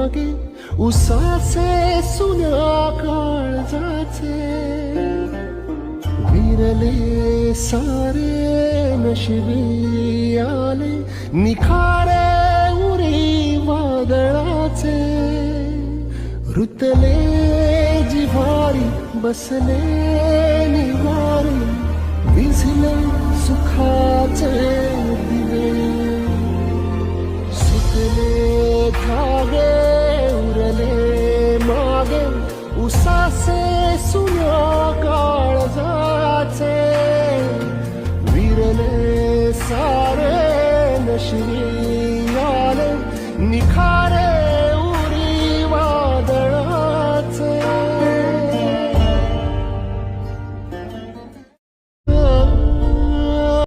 मागे उसाचे सुन्या काळजाचे विरले सारे नशिबी आले निखारे उरी वादळाचे रुतले जिव्हारी बसले निवारी विझले सुखाचे दिवे सुटले धागे